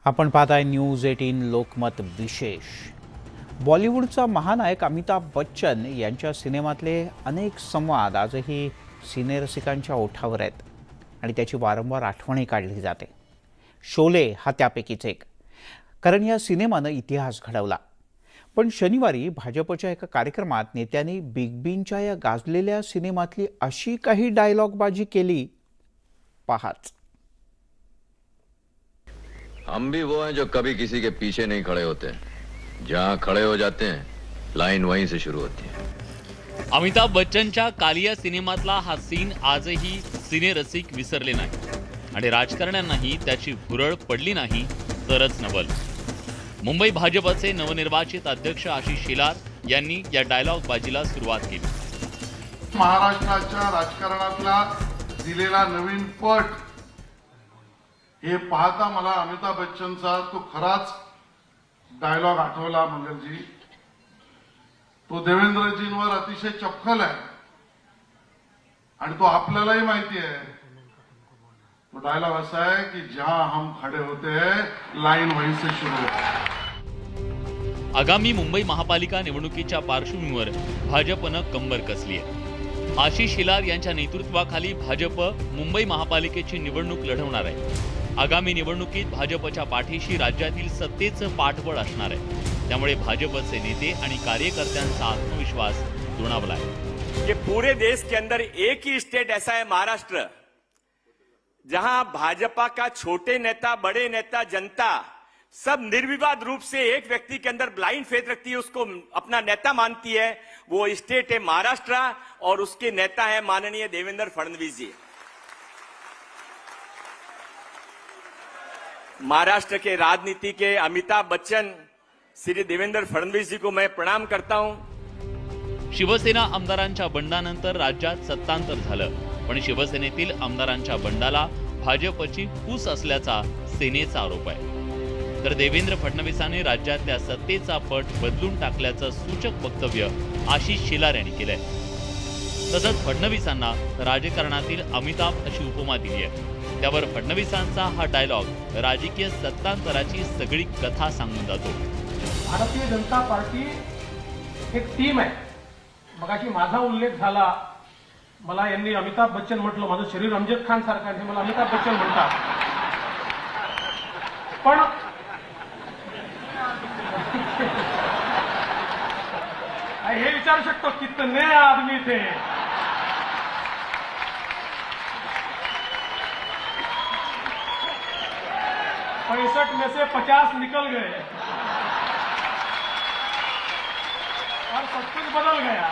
आपण पाहताय न्यूज 18 लोकमत विशेष। बॉलिवूडचा महानायक अमिताभ बच्चन यांच्या सिनेमातले अनेक संवाद आजही सिनेरसिकांच्या ओठावर आहेत आणि त्याची वारंवार आठवणही काढली जाते। शोले हा त्यापैकीच एक, कारण या सिनेमानं इतिहास घडवला। पण शनिवारी भाजपच्या एका कार्यक्रमात नेत्यांनी बिग बींच्या या गाजलेल्या सिनेमातली अशी काही डायलॉगबाजी केली, पाहाच। हम भी वो हैं जो कभी किसी के पीछे नहीं खड़े होते, जहां खड़े हो जाते हैं लाइन वहीं से शुरू होती है। अमिताभ बच्चनच्या कालिया सिनेमातला हा सीन आजही सिनेरसिक विसरले नाही आणि राजकारण्यांनाही त्याची भुरळ पडली नाही तरच नवल। मुंबई भाजपचे नवनिर्वाचित अध्यक्ष आशिष शेलार यांनी या डायलॉग बाजीला सुरुवात केली। महाराष्ट्राच्या राजकारणातला दिलेला नवीन पट हे पाहता मला अमिताभ बच्चनचा तो खराच डायलॉग आठवला। मंगलजी, तो देवेंद्रजींवर अतिशय चपखल आहे आणि तो आपल्यालाही माहिती आहे। तो डायलॉग असा आहे की जहां हम खड़े होते हैं लाइन वहीं से शुरू होती है। आगामी मुंबई महापालिका निवडणुकीच्या पार्श्वभूमीवर भाजपनं कंबर कसली आहे। आशिष शेलार यांच्या नेतृत्वाखाली भाजप मुंबई महापालिकेची निवडणूक लढवणार आहे। आगामी निवडणुकीत भाजपच्या पाठीशी राज्यातील सत्तेचं पाठबळ असणार आहे। त्यामुळे भाजपचे नेते आणि कार्यकर्त्यांचा आत्मविश्वास दुणावला आहे। कि पूरे देश के अंदर एक ही स्टेट ऐसा है, महाराष्ट्र, जहां भाजपा का छोटे नेता, बड़े नेता, जनता सब निर्विवाद रूप से एक व्यक्ति के अंदर ब्लाइंड फेथ रखती है, उसको अपना नेता मानती है। वो स्टेट है महाराष्ट्र और उसके नेता है माननीय देवेंद्र फडणवीस जी। महाराष्ट्र के राजनीति के अमिताभ बच्चन श्री देवेंद्र फडणवीस जी को मैं प्रणाम करता हूं। शिवसेना आमदारांच्या बंडानंतर राज्यात सत्तांतर झालं, पण शिवसेनेतील आमदारांच्या बंडाला भाजपची फूस असल्याचा सेनेचा आरोप आहे। तर देवेंद्र फडणवीसांनी राज्यातल्या सत्तेचा पट बदलून टाकल्याचं सूचक वक्तव्य आशिष शेलार यांनी केलंय। तसंच फडणवीसांना राजकारणातील अमिताभ अशी उपमा दिली आहे। त्यावर फडणवीसांचा हा डायलॉग राजकीय सत्तांतराची सगळी कथा सांगून जातो। भारतीय जनता पार्टी एक टीम आहे। मगाशी माझा उल्लेख झाला, मला यांनी अमिताभ बच्चन म्हटलं, माझं शरीर अमजद खान सारखं आहे, मला अमिताभ बच्चन म्हणतात। पण हे विचारू शकतो कितने आदमी थे, पैंसठ में से 50 निकल गए और सब कुछ बदल गया।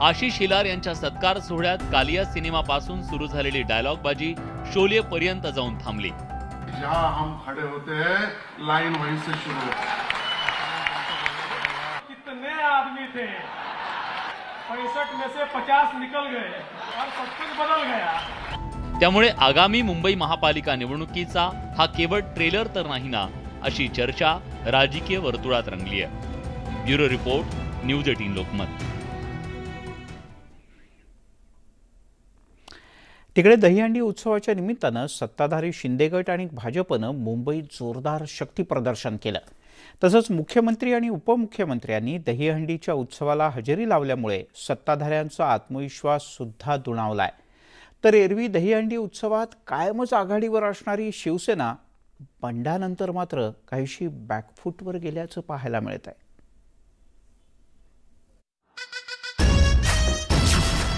आशिष शेलार यांच्या सत्कार सोहळ्यात कालिया सिनेमापासून सुरू झालेली डायलॉगबाजी शोले पर्यंत जाऊन थांबली। जहां हम खड़े होते हैं लाइन वहीं से शुरू होती है। कितने आदमी थे, 65 में से 50 निकल गए और सब कुछ बदल गया। त्यामुळे आगामी मुंबई महापालिका निवडणुकीचा हा केवळ ट्रेलर तर नाही ना, अशी चर्चा राजकीय वर्तुळात रंगली आहे। Bureau report, news 18 Lokmat. तिकडे दहीहंडी उत्सवाच्या निमित्तानं सत्ताधारी शिंदे गट आणि भाजपनं मुंबईत जोरदार शक्ती प्रदर्शन केलं। तसंच मुख्यमंत्री आणि उपमुख्यमंत्र्यांनी दहीहंडीच्या उत्सवाला हजेरी लावल्यामुळे सत्ताधाऱ्यांचा आत्मविश्वास सुद्धा दुणावलाय। तर एरवी दहीहंडी उत्सवात कायमच आघाडीवर असणारी शिवसेना बंडानंतर मात्र काहीशी बॅकफूटवर गेल्याचं पाहायला मिळत आहे।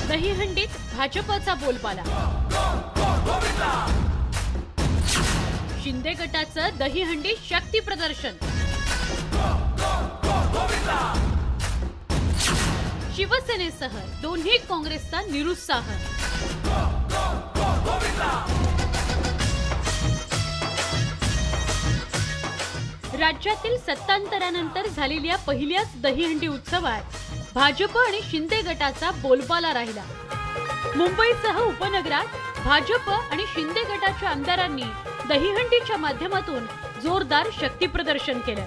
दहीहंडीत भाजपचा बोलबाला, शिंदे गटाचं दहीहंडी शक्ती प्रदर्शन, शिवसेनेसह दोन्ही काँग्रेसचा निरुत्साह। राज्यातील सत्तांतरानंतर झालेल्या पहिल्याच दहीहंडी उत्सवात भाजप आणि शिंदे गटाचा बोलबाला राहिला। मुंबईसह उपनगरात भाजप आणि शिंदे गटाच्या आमदारांनी दहीहंडीच्या माध्यमातून जोरदार शक्ती प्रदर्शन केलं।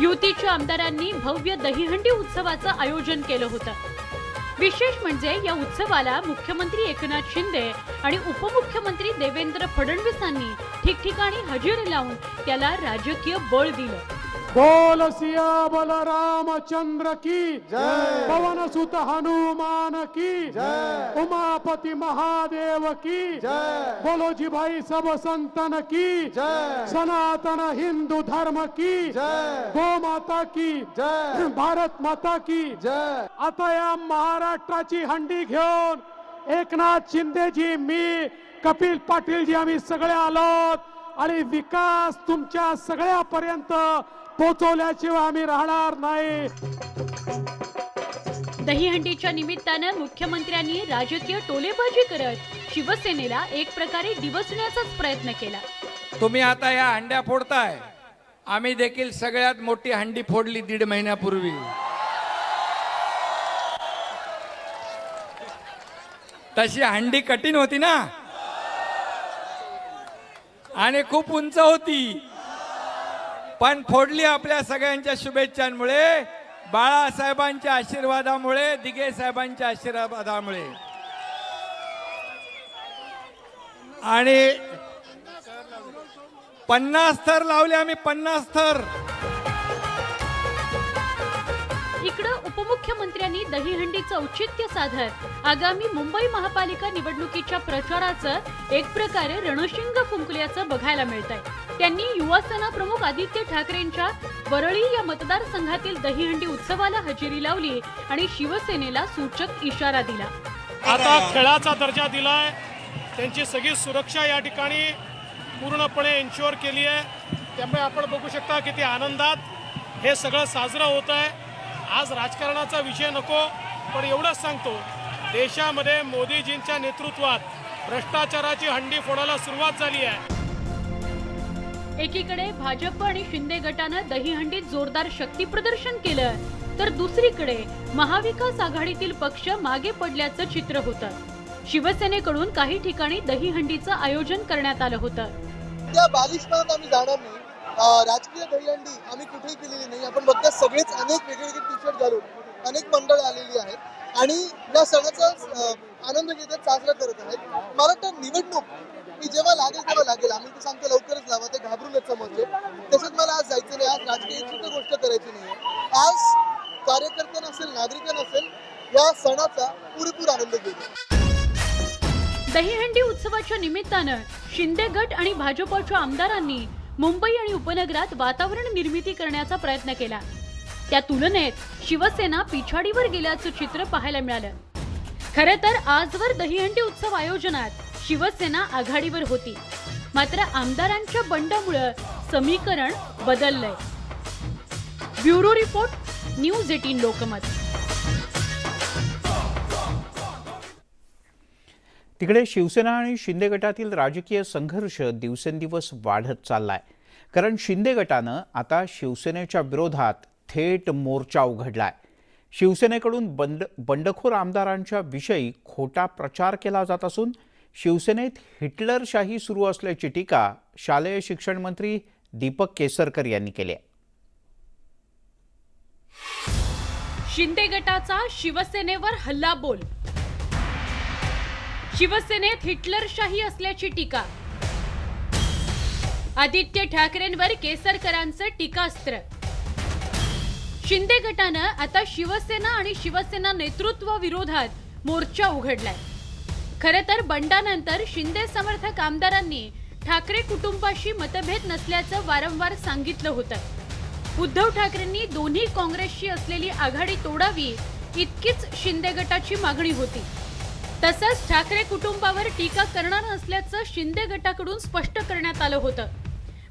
युतीच्या आमदारांनी भव्य दहीहंडी उत्सवाचं आयोजन केलं होतं। विशेष म्हणजे या उत्सवाला मुख्यमंत्री एकनाथ शिंदे आणि उपमुख्यमंत्री देवेंद्र फडणवीसांनी ठिकठिकाणी हजेरी लावून त्याला राजकीय बळ दिलं. बोल सियाबल रामचंद्र की जय, पवन सुत हनुमान की जय, उमापति महादेव की जय, बोलो जी भाई सब संतन की जय, सनातन हिंदू धर्म की जय, गो माता की जय, भारत माता की जय. आता या महाराष्ट्राची हंडी घेऊन एकनाथ शिंदेजी, मी कपिल पाटीलजी आम्ही सगळे आलोत आणि विकास तुमच्या सगळ्यापर्यंत पोहोचवल्याशिवाय आम्ही राहणार नाही. दहीहंडीच्या निमित्तानं मुख्यमंत्र्यांनी राजकीय टोलेबाजी करत शिवसेनेला एक प्रकारे डिवचण्याचाच प्रयत्न केला. तुम्ही आता या हंड्या फोडताय, आम्ही देखील सगळ्यात मोठी हंडी फोडली 1.5 महिन्यापूर्वी. तशी हंडी कठीण होती ना आणि खूप उंच होती, पण फोडली आपल्या सगळ्यांच्या शुभेच्छांमुळे, बाळासाहेबांच्या आशीर्वादामुळे, दिघे साहेबांच्या आशीर्वादामुळे. आणि 50 थर लावले आम्ही, 50 थर. इकडं उपमुख्यांनी दहीहंडीचं औचित्य साधत आगामी मुंबई महापालिका निवडणुकीच्या प्रचाराचं एक प्रकारे रणशिंग फुंकल्याचं बघायला मिळतंय. त्यांनी युवासेना प्रमुख आदित्य ठाकरेंच्या वरळी या मतदारसंघातील दहीहंडी उत्सवाला हजेरी लावली आणि शिवसेनेला सूचक इशारा दिला. आता खेळाचा दर्जा दिलाय, त्यांची सगळी सुरक्षा या ठिकाणी पूर्णपणे एन्श्युअर केली आहे. त्यामुळे आपण बघू शकता किती आनंदात हे सगळं साजरं होत आहे. आज राजकारणाचा विषय नको, पण एवढंच सांगतो, देशामध्ये मोदीजींच्या नेतृत्वात भ्रष्टाचाराची हंडी फोडायला सुरुवात झाली आहे. एकीकडे भाजप आणि शिंदे गटानं दहीहंडीत जोरदार शक्ती प्रदर्शन केलं, तर दुसरीकडे महाविकास आघाडीतील पक्ष मागे पडल्याचं चित्र होतं. शिवसेनेकडून काही ठिकाणी दहीहंडीचं आयोजन करण्यात आलं होतं. त्या बालिशपणात आम्ही जाणार नाही. राजकीय दहीहंडी आम्ही कुठेही केलेली नाही. आपण बघता सगळेच अनेक वेगवेगळे टी शर्ट घालून अनेक मंडळ आलेली आहेत आणि या सणाचा आनंद घेत साजरा करत आहेत. मला वाटतं निवडणूक की जेव्हा लागेल तेव्हा लागेल, आम्ही तर सांगतो लवकरच लावा, ते घाबरून येत समोरचे. तसंच मला आज जायचं नाही, आज राजकीय सुद्धा गोष्ट करायची नाही. आज कार्यकर्त्यांना असेल, नागरिकांना असेल, या सणाचा पुरेपूर आनंद घेऊ. दहीहंडी उत्सवाच्या निमित्तानं शिंदे गट आणि भाजपच्या आमदारांनी मुंबई आणि उपनगरात वातावरण निर्मिती करण्याचा प्रयत्न केला. त्या तुलनेत शिवसेना पिछाडीवर गेल्याचं चित्र पाहायला मिळालं. खरं तर आजवर दहीहंडी उत्सव आयोजनात शिवसेना आघाडीवर होती, मात्र आमदारांच्या बंडामुळे समीकरण बदललंय. Bureau report, news 18 Lokmat. तिकडे शिवसेना आणि शिंदे गटातील राजकीय संघर्ष दिवसेंदिवस वाढत चाललाय. कारण शिंदे गटानं आता शिवसेनेच्या विरोधात थेट मोर्चा उघडलाय. शिवसेनेकडून बंडखोर आमदारांच्या विषयी खोटा प्रचार केला जात असून शिवसेनेत हिटलरशाही सुरू असल्याची टीका शालेय शिक्षण मंत्री दीपक केसरकर यांनी केली आहे. शिंदे गटाचा शिवसेनेवर हल्लाबोल. शिवसेनेत हिटलरशाही असल्याची टीका. आदित्य ठाकरेंवर केसरकरांचं टीकास्त्र. शिंदे गटानं आता शिवसेना आणि शिवसेना नेतृत्वाविरोधात मोर्चा उघडलाय. खरं तर बंडानंतर शिंदे समर्थक आमदारांनी ठाकरे कुटुंबाशी मतभेद नसल्याचं वारंवार सांगितलं होतं. उद्धव ठाकरेंनी दोन्ही काँग्रेसशी असलेली आघाडी तोडावी इतकीच शिंदे गटाची मागणी होती. तसंच ठाकरे कुटुंबावर टीका करणार नसल्याचं शिंदे गटाकडून स्पष्ट करण्यात आलं होतं.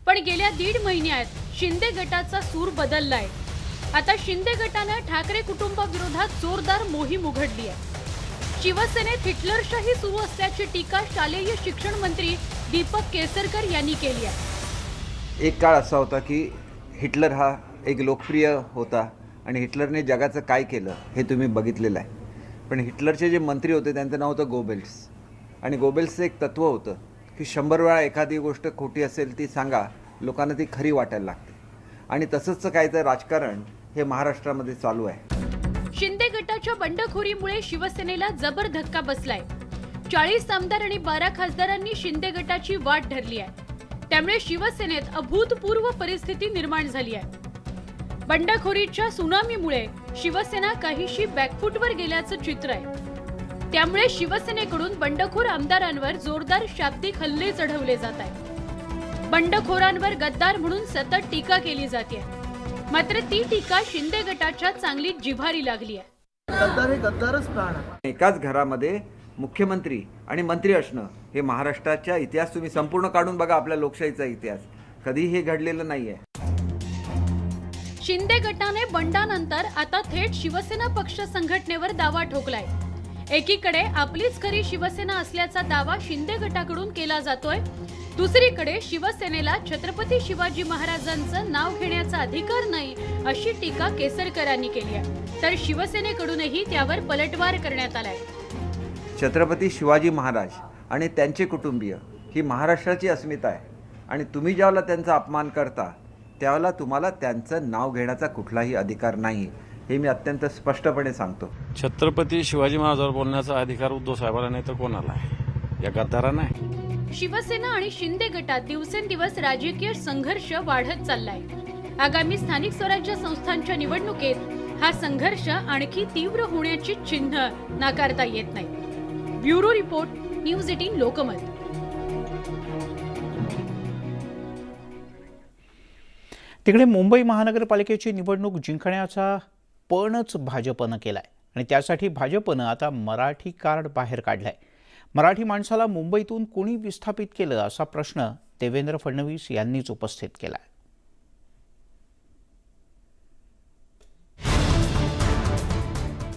पण गेल्या 1.5 महिन्यात शिंदे गटाचा सूर बदललाय. आता शिंदे गटानं ठाकरे कुटुंबाविरोधात जोरदार मोहीम उघडली आहे. शिवसेनेत हिटलरशाही सुरू असल्याची टीका शालेय शिक्षण मंत्री दीपक केसरकर यांनी केली आहे. एक काळ असा होता की हिटलर हा एक लोकप्रिय होता आणि हिटलरने जगाचं काय केलं हे तुम्ही बघितलेलं आहे. पण हिटलरचे जे मंत्री होते त्यांचं नाव होतं गोबेल्स. आणि गोबेल्सचं एक तत्त्व होतं की 100 वेळा एखादी गोष्ट खोटी असेल ती सांगा, लोकांना ती खरी वाटायला लागते. आणि तसंच काय तर राजकारण हे महाराष्ट्रामध्ये चालू आहे. शिंदे गटाच्या बंडखोरीमुळे शिवसेनेला जबर धक्का बसलाय. 40 आमदार आणि 12 खासदारांनी शिंदे गटाची वाट धरली आहे. त्यामुळे शिवसेनेत अभूतपूर्व परिस्थिती निर्माण झाली आहे. बंडखोरीच्या सुनामीमुळे शिवसेना काहीशी बॅकफूटवर गेल्याचं चित्र आहे. त्यामुळे शिवसेनेकडून बंडखोर आमदारांवर जोरदार शाब्दिक हल्ले चढवले जात आहेत. बंडखोरांवर गद्दार म्हणून सतत टीका केली जाते. मात्र ती टीका शिंदे गटाच्या चांगली जिव्हारी लागली आहे. गद्दार हे गद्दारच प्राण आहे. एकाच घरामध्ये मुख्यमंत्री आणि मंत्री असणं हे महाराष्ट्राच्या इतिहास तुम्ही संपूर्ण काढून बघा, आपल्या लोकशाहीचा इतिहास कधी हे घडलेलं नाहीये. शिंदे गटाने बंडानंतर आता थेट शिवसेना पक्ष संघटनेवर दावा ठोकलाय. एकीकडे आपलीच खरी शिवसेना असल्याचा दावा शिंदे गटाकडून केला जातोय, दुसरीकडे शिवसेनेला छत्रपती शिवाजी महाराजांचं नाव घेण्याचा अधिकार नाही अशी टीका केसरकरांनी केली आहे. तर शिवसेनेकडूनही त्यावर पलटवार करण्यात आलाय. छत्रपती शिवाजी महाराज आणि त्यांचे कुटुंबीय ही महाराष्ट्राची अस्मिता आहे आणि तुम्ही ज्यावेळेला त्यांचा अपमान करता त्यावेळेला तुम्हाला त्यांचं नाव घेण्याचा कुठलाही अधिकार नाही, हे मी अत्यंत स्पष्टपणे सांगतो. छत्रपती शिवाजी महाराजांवर बोलण्याचा अधिकार उद्धव साहेबांना नाही तर कोणाला आहे? या गद्दारांना आहे. शिवसेना आणि शिंदे गटात दिवसेंदिवस राजकीय संघर्ष वाढत चाललाय. आगामी स्थानिक स्वराज्य संस्थांच्या निवडणुकीत हा संघर्ष आणखी तीव्र होण्याची चिन्ह नाकारता येत नाही. Bureau report, news 18 Lokmat. तिकडे मुंबई महानगरपालिकेची निवडणूक जिंकण्याचा पणच भाजपनं केलाय आणि त्यासाठी भाजपनं आता मराठी कार्ड बाहेर काढलंय. मराठी माणसाला मुंबईतून कोणी विस्थापित केलं असा प्रश्न देवेंद्र फडणवीस यांनीच उपस्थित केलाय.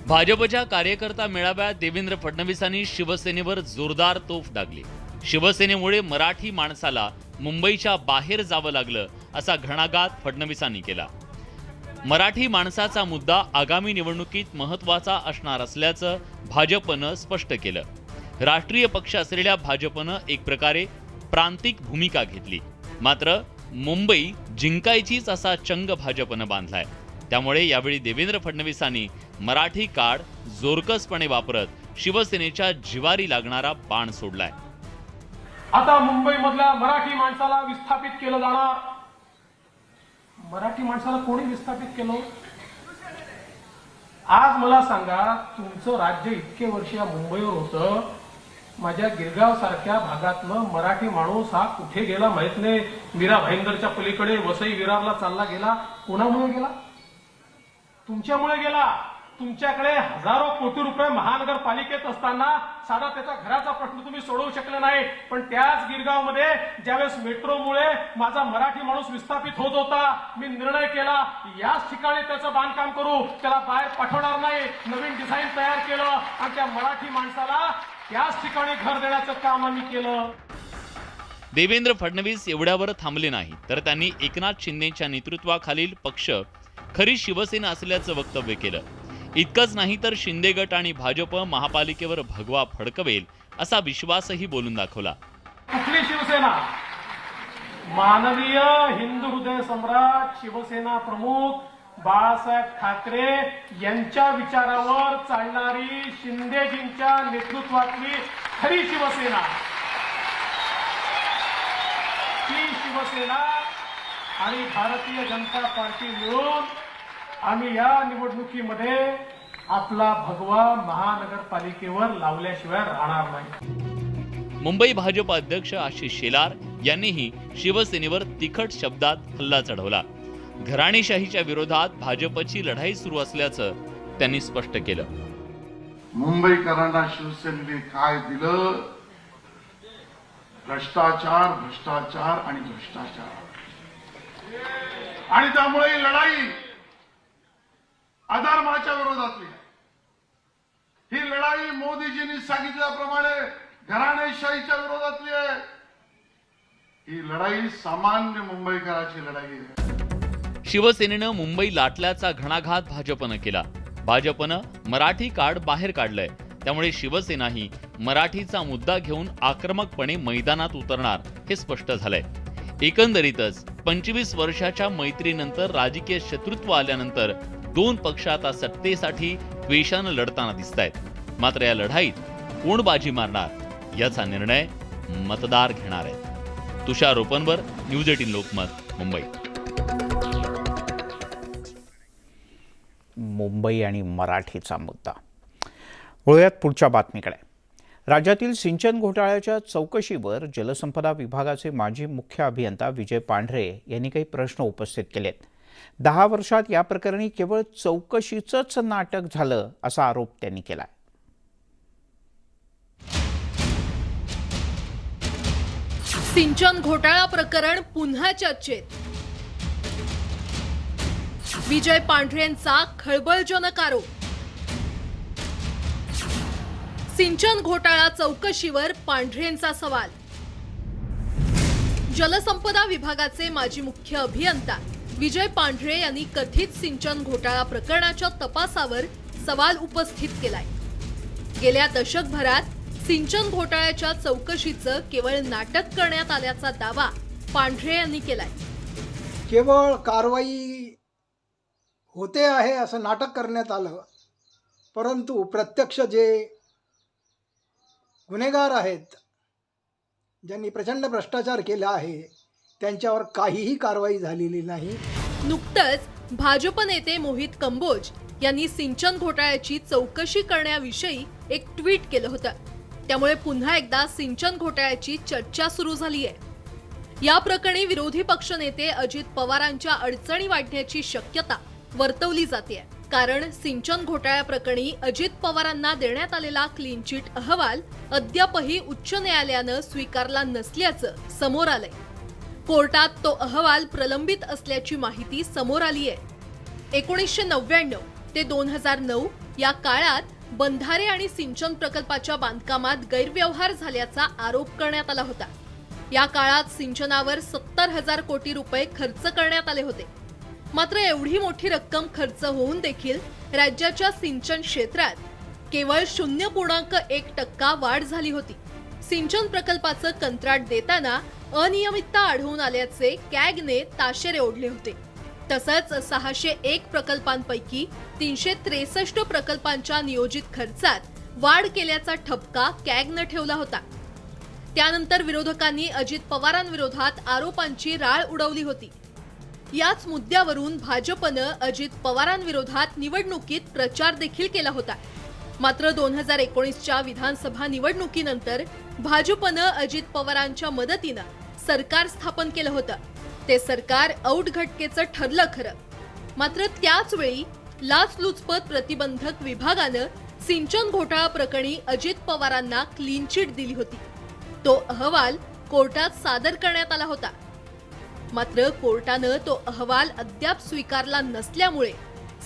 भाजपच्या कार्यकर्ता मेळाव्यात देवेंद्र फडणवीसांनी शिवसेनेवर जोरदार तोफ डागली. शिवसेनेमुळे मराठी माणसाला मुंबईच्या बाहेर जावं लागलं असा घणाघात फडणवीसांनी केला. मराठी माणसाचा मुद्दा आगामी निवडणुकीत महत्त्वाचा असणार असल्याचं भाजपनं स्पष्ट केलं. राष्ट्रीय पक्ष असलेल्या भाजपनं एक प्रकारे प्रांतिक भूमिका घेतली. मात्र मुंबई जिंकायचीच असा चंग भाजपनं बांधलाय. त्यामुळे यावेळी देवेंद्र फडणवीसांनी मराठी कार्ड जोरकसपणे वापरत शिवसेनेच्या जिवारी लागणारा बाण सोडलाय. आता मुंबईमधल्या मराठी माणसाला विस्थापित केलं जाणार. मराठी माणसाला कोणी विस्थापित केलं? आज मला सांगा, तुमचं राज्य इतके वर्ष या मुंबईवर होतं, माझ्या गिरगाव सारख्या भागातनं मराठी माणूस हा कुठे गेला माहित नाही. मीरा भाईंदरच्या पलीकडे वसई विरारला चालला गेला. कोणामुळे गेला? तुमच्यामुळे गेला. तुमच्याकडे हजारो कोटी रुपये महानगरपालिकेत असताना साधा त्याच्या घराचा प्रश्न तुम्ही सोडवू शकले नाही. पण त्याच गिरगावमध्ये ज्यावेळेस मेट्रोमुळे माझा मराठी माणूस विस्थापित होत होता, मी निर्णय केला याच ठिकाणी त्याचं बांधकाम करू, त्याला बाहेर पाठवणार नाही. नवीन डिझाईन तयार केलं आणि त्या मराठी माणसाला त्याच ठिकाणी घर देण्याचं काम आम्ही केलं. देवेंद्र फडणवीस एवढ्यावर थांबले नाही, तर त्यांनी एकनाथ शिंदेच्या नेतृत्वाखालील पक्ष खरी शिवसेना असल्याचं वक्तव्य केलं. इतकंच नाही तर शिंदे गट आणि भाजप महापालिकेवर भगवा फडकवेल असा विश्वासही बोलून दाखवला. कुठली शिवसेना? मानवीय हिंदू हृदय सम्राट शिवसेना प्रमुख बाळासाहेब ठाकरे यांच्या विचारावर चालणारी शिंदेजींच्या नेतृत्वातली खरी शिवसेना, ती शिवसेना आणि भारतीय जनता पार्टी मिळून आम्ही या निवडणुकीमध्ये आपला भगवा महानगरपालिकेवर लावल्याशिवाय राहणार नाही. मुंबई भाजप अध्यक्ष आशिष शेलार यांनीही शिवसेनेवर तिखट शब्दात हल्ला चढवला. घराणेशाहीच्या विरोधात भाजपची लढाई सुरू असल्याचं त्यांनी स्पष्ट केलं. मुंबईकरांना शिवसेनेने काय दिलं? भ्रष्टाचार, भ्रष्टाचार आणि भ्रष्टाचार. आणि त्यामुळे ही लढाई अधर्माच्या विरोधातली आहे. ही लढाई मोदीजींनी सांगितल्याप्रमाणे घराणेशाहीच्या विरोधातली आहे. ही लढाई सामान्य मुंबईकराची लढाई आहे. शिवसेनेनं मुंबई लाटल्याचा घणाघात भाजपनं केला. भाजपनं मराठी कार्ड बाहेर काढलंय. त्यामुळे शिवसेनाही मराठीचा मुद्दा घेऊन आक्रमकपणे मैदानात उतरणार हे स्पष्ट झालंय. एकंदरीतच 25 वर्षाच्या मैत्रीनंतर राजकीय शत्रुत्व आल्यानंतर दोन पक्ष आता सत्तेसाठी द्वेषानं लढताना दिसतायत। मात्र या लढाईत कोण बाजी मारणार याचा निर्णय मतदार घेणार आहेत। तुषार रोपनवर, न्यूज 18 लोकमत, मुंबई। मुंबई आणि मराठीचा मुद्दा वळूयात पुढच्या बातमीकडे। राज्यातील सिंचन घोटाळ्याच्या चौकशीवर जलसंपदा विभागाचे माजी मुख्य अभियंता विजय पांढरे यांनी काही प्रश्न उपस्थित केलेत। 10 वर्षात या प्रकरणी केवळ चौकशीचंच नाटक झालं असा आरोप त्यांनी केलाय। सिंचन घोटाळा प्रकरण पुन्हा चर्चेत। विजय पांढरेंचा खळबळजनक आरोप। सिंचन घोटाळा चौकशीवर पांढरेंचा सवाल। जलसंपदा विभागाचे माजी मुख्य अभियंता विजय पांढरे यांनी कथित सिंचन घोटाळा प्रकरणाच्या तपासावर सवाल उपस्थित केलाय। गेल्या दशकभरात सिंचन घोटाळ्याच्या चौकशीचं केवळ नाटक करण्यात आल्याचा दावा पांढरे यांनी केलाय। केवळ कारवाई होते आहे असं नाटक करण्यात आलं, परंतु प्रत्यक्ष जे गुन्हेगार आहेत, ज्यांनी प्रचंड भ्रष्टाचार केला आहे, त्यांच्यावर काहीही कारवाई झालेली नाही। नुकतंच भाजप नेते मोहित कंबोज यांनी सिंचन घोटाळ्याची चौकशी करण्याविषयी एक ट्विट केलं होतं। त्यामुळे पुन्हा एकदा सिंचन घोटाळ्याची चर्चा सुरू झाली आहे। या प्रकरणी विरोधी पक्षनेते अजित पवारांच्या अडचणी वाढण्याची शक्यता वर्तवली जाते, कारण सिंचन घोटाळ्या प्रकरणी अजित पवारांना देण्यात आलेला क्लीन चिट अहवाल अद्यापही उच्च न्यायालयानं स्वीकारला नसल्याचं समोर आलंय। कोर्टात तो अहवाल प्रलंबित असल्याची माहिती समोर आली आहे। 1999 ते 2009 या काळात बंधारे आणि सिंचन प्रकल्पाच्या बांधकामात गैरव्यवहार झाल्याचा आरोप करण्यात आला होता। या काळात सिंचनावर 70,000 कोटी रुपये खर्च करण्यात आले होते। मात्र एवढी मोठी रक्कम खर्च होऊन देखील राज्याच्या सिंचन क्षेत्रात केवळ 0.1% वाढ झाली होती। सिंचन प्रकल्पाचं कंत्राट देताना अनियमितता आढळून आल्याचे कॅगने ताशेरे ओढले होते। तसंच 601 प्रकल्पांपैकी 363 प्रकल्पांच्या नियोजित खर्चात वाढ केल्याचा ठपका कॅगनं ठेवला होता। त्यानंतर विरोधकांनी अजित पवारांविरोधात आरोपांची राळ उडवली होती। याच मुद्द्यावरून भाजपनं अजित पवारांविरोधात निवडणुकीत प्रचार देखील केला होता। मात्र 2019च्या विधानसभा निवडणुकीनंतर भाजपनं अजित पवारांच्या मदतीनं सरकार स्थापन केलं होतं। ते सरकार औटघटकेचं ठरलं खरं, मात्र त्याच वेळी लाचलुचपत प्रतिबंधक विभागानं सिंचन घोटाळा प्रकरणी अजित पवारांना क्लीन चिट दिली होती। तो अहवाल कोर्टात सादर करण्यात आला होता, मात्र कोर्टानं तो अहवाल अद्याप स्वीकारला नसल्यामुळे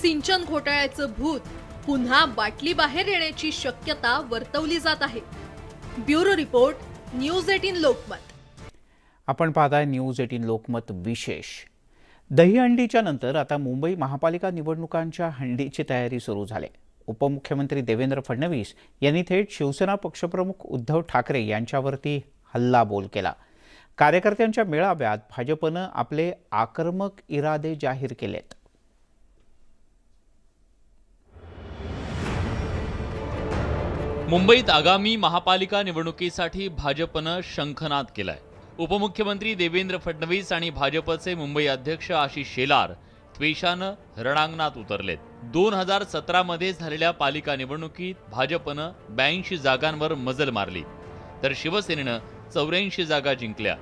सिंचन घोटाळ्याचं भूत पुन्हा बाटलीबाहेर येण्याची शक्यता वर्तवली जात आहे। Bureau report, news 18 Lokmat. आपण पाहताय न्यूज 18 लोकमत विशेष। दहीहंडीच्या नंतर आता मुंबई महापालिका निवडणुकांच्या हंडीची तयारी सुरू झाली। उपमुख्यमंत्री देवेंद्र फडणवीस यांनी थेट शिवसेना पक्षप्रमुख उद्धव ठाकरे यांच्यावरती हल्लाबोल केला। कार्यकर्त्यांच्या मेळाव्यात भाजपनं आपले आक्रमक इरादे जाहीर केलेत। मुंबईत आगामी महापालिका निवडणुकीसाठी भाजपनं शंखनाद केलाय। उपमुख्यमंत्री देवेंद्र फडणवीस आणि भाजपचे मुंबई अध्यक्ष आशिष शेलार द्वेषानं रणांगणात उतरलेत। 2017 मध्ये झालेल्या पालिका निवडणुकीत भाजपनं 82 जागांवर मजल मारली, तर शिवसेनेनं 84 जागा जिंकल्या।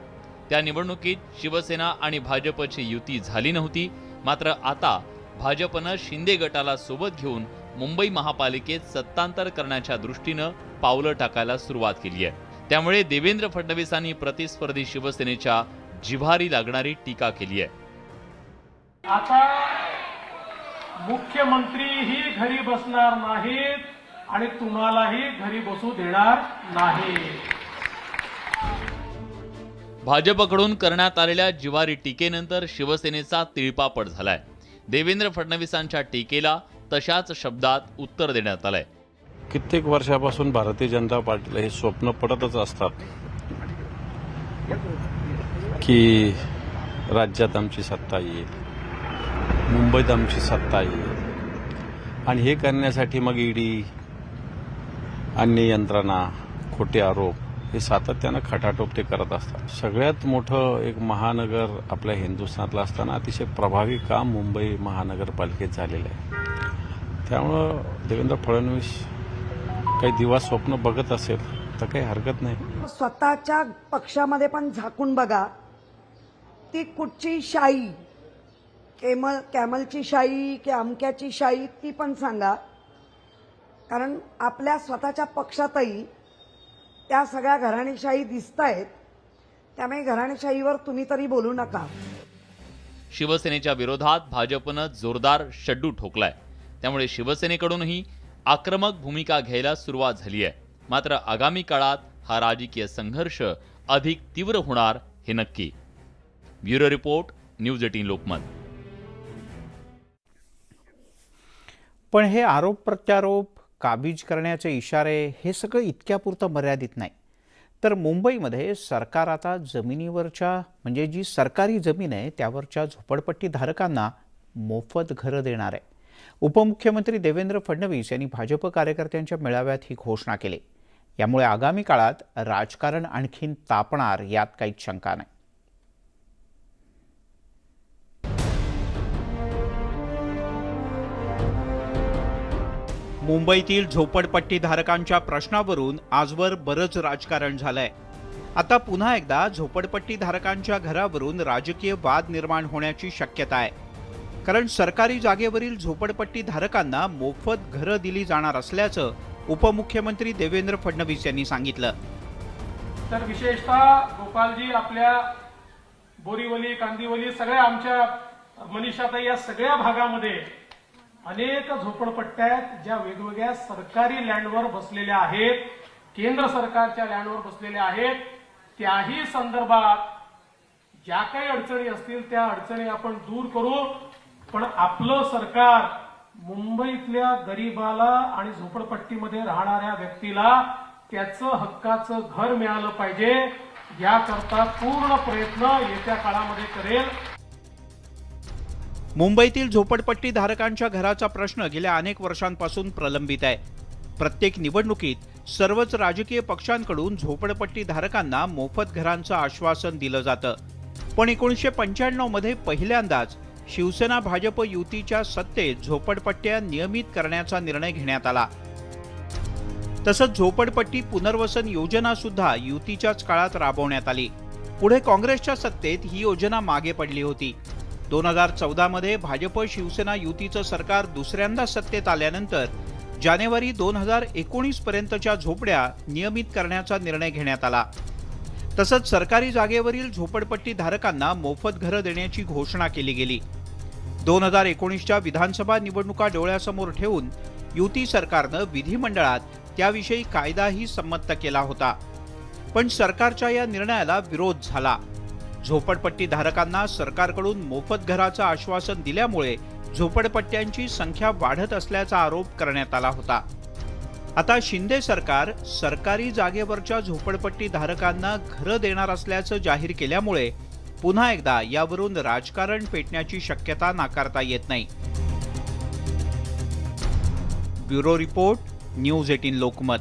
त्या निवडणुकीत शिवसेना आणि भाजपची युती झाली नव्हती। मात्र आता भाजपनं शिंदे गटाला सोबत घेऊन मुंबई महापालिकेत सत्तांतर करण्याच्या दृष्टीनं पावलं टाकायला सुरुवात केली आहे। त्यामुळे देवेंद्र फडणवीसांनी प्रतिस्पर्धी शिवसेनेच्या जिव्हारी लागणारी टीका केली आहे। आता मुख्यमंत्रीही घरी बसणार नाहीत आणि तुम्हालाही घरी बसू देणार नाही। भाजपकडून करण्यात आलेल्या जिव्हारी टीकेनंतर शिवसेनेचा तिळपापड झालाय। देवेंद्र फडणवीसांच्या टीकेला तशाच शब्दात उत्तर देण्यात आलंय। कित्येक वर्षापासून भारतीय जनता पार्टीला हे स्वप्न पडतच असतात की राज्यात आमची सत्ता येईल, मुंबईत आमची सत्ता येईल, आणि हे करण्यासाठी मग ईडी, अन्य यंत्रणा, खोटे आरोप हे सातत्यानं खटाटोप ते करत असतात. सगळ्यात मोठं एक महानगर आपल्या हिंदुस्थानातलं असताना अतिशय प्रभावी काम मुंबई महानगरपालिकेत झालेलं आहे. त्यामुळं देवेंद्र फडणवीस काही दिवस स्वप्न बघत असेल तर काही हरकत नाही. स्वतःच्या पक्षामध्ये पण झाकून बघा, ती कुठची शाई, कॅमलची शाई की अमक्याची शाई ती पण सांगा. कारण आपल्या स्वतःच्या पक्षातही त्या सगळ्या घराणेशाही दिसत आहेत. त्यामुळे घराणेशाहीवर तुम्ही तरी बोलू नका. शिवसेनेच्या विरोधात भाजपनं जोरदार शड्डू ठोकलाय. त्यामुळे शिवसेनेकडूनही आक्रमक भूमिका घ्यायला सुरुवात झाली आहे. मात्र आगामी काळात हा राजकीय संघर्ष अधिक तीव्र होणार हे नक्की. Bureau report, news 18 Lokmat. पण हे आरोप प्रत्यारोप, काबीज करण्याचे इशारे हे सगळं इतक्यापुरतं मर्यादित नाही. तर मुंबईमध्ये सरकार आता जमिनीवरच्या म्हणजे जी सरकारी जमीन आहे त्यावरच्या झोपडपट्टी धारकांना मोफत घरं देणार आहे. उपमुख्यमंत्री देवेंद्र फडणवीस यांनी भाजप कार्यकर्त्यांच्या मेळाव्यात ही घोषणा केली. यामुळे आगामी काळात राजकारण आणखीन तापणार यात काहीच शंका नाही. मुंबईतील झोपडपट्टी धारकांच्या प्रश्नावरून आजवर बरंच राजकारण झालंय. आता पुन्हा एकदा झोपडपट्टी धारकांच्या घरावरून राजकीय वाद निर्माण होण्याची शक्यता आहे. कारण सरकारी जागेवरील झोपडपट्टी धारकांना मोफत घरं दिली जाणार असल्याचं उपमुख्यमंत्री देवेंद्र फडणवीस यांनी सांगितलं. तर विशेषतः गोपालजी आपल्या बोरीवली, कांदिवली, सगळ्या आमच्या मनीषाताई या सगळ्या भागामध्ये अनेक झोपडपट्ट्या आहेत ज्या वेगवेगळ्या सरकारी लँडवर बसलेल्या आहेत, केंद्र सरकारच्या लँडवर बसलेल्या आहेत. त्याही संदर्भात ज्या काही अडचणी असतील त्या अडचणी आपण दूर करू. पण आपलं सरकार मुंबईतल्या गरीबाला आणि झोपडपट्टीमध्ये राहणाऱ्या व्यक्तीला त्याचं हक्काचं घर मिळालं पाहिजे याकरता पूर्ण प्रयत्न येत्या काळामध्ये करेल. मुंबईतील झोपडपट्टी धारकांच्या घराचा प्रश्न गेल्या अनेक वर्षांपासून प्रलंबित आहे. प्रत्येक निवडणुकीत सर्वच राजकीय पक्षांकडून झोपडपट्टी धारकांना मोफत घरांचं आश्वासन दिलं जातं. पण 1995 मध्ये पहिल्यांदाच शिवसेना भाजप युतीच्या सत्तेत झोपडपट्ट्या नियमित करण्याचा निर्णय घेण्यात आला. तसंच झोपडपट्टी पुनर्वसन योजना सुद्धा युतीच्याच काळात राबवण्यात आली. पुढे काँग्रेसच्या सत्तेत ही योजना मागे पडली होती. 2014 मध्ये भाजप शिवसेना युतीचं सरकार दुसऱ्यांदा सत्तेत आल्यानंतर जानेवारी 2019 पर्यंतच्या झोपड्या नियमित करण्याचा निर्णय घेण्यात आला. तसंच सरकारी जागेवरील झोपडपट्टी धारकांना मोफत घरं देण्याची घोषणा केली गेली. 2019च्या विधानसभा निवडणुका डोळ्यासमोर ठेवून युती सरकारनं विधिमंडळात त्याविषयी कायदाही संमत केला होता. पण सरकारच्या या निर्णयाला विरोध झाला. झोपडपट्टी धारकांना सरकारकडून मोफत घराचं आश्वासन दिल्यामुळे झोपडपट्ट्यांची संख्या वाढत असल्याचा आरोप करण्यात आला होता. आता शिंदे सरकार सरकारी जागेवरच्या झोपडपट्टी धारकांना घरं देणार असल्याचं जाहीर केल्यामुळे पुन्हा एकदा यावरून राजकारण पेटण्याची शक्यता नाकारता येत नाही. Bureau report, news 18 Lokmat.